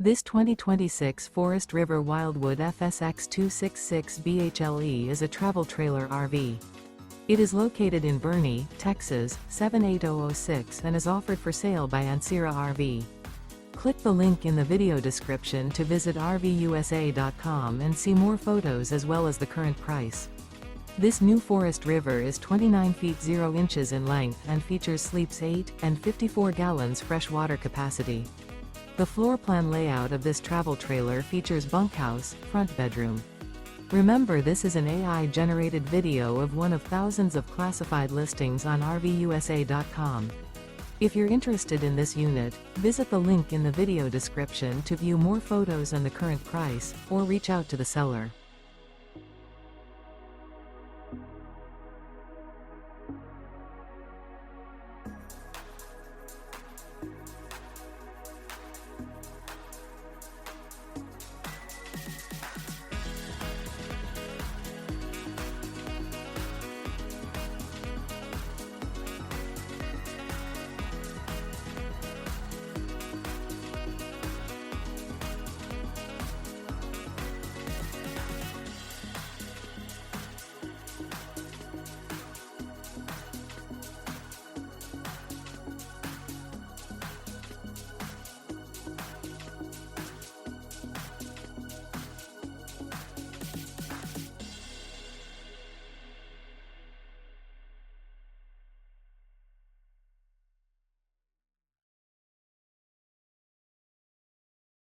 This 2026 Forest River Wildwood FSX 266 BHLE is a travel trailer RV. It is located in Boerne, Texas, 78006 and is offered for sale by Ancira RV. Click the link in the video description to visit RVUSA.com and see more photos as well as the current price. This new Forest River is 29 feet 0 inches in length and features sleeps 8 and 54 gallons fresh water capacity. The floor plan layout of this travel trailer features bunkhouse, front bedroom. Remember, this is an AI-generated video of one of thousands of classified listings on RVUSA.com. If you're interested in this unit, visit the link in the video description to view more photos and the current price, or reach out to the seller.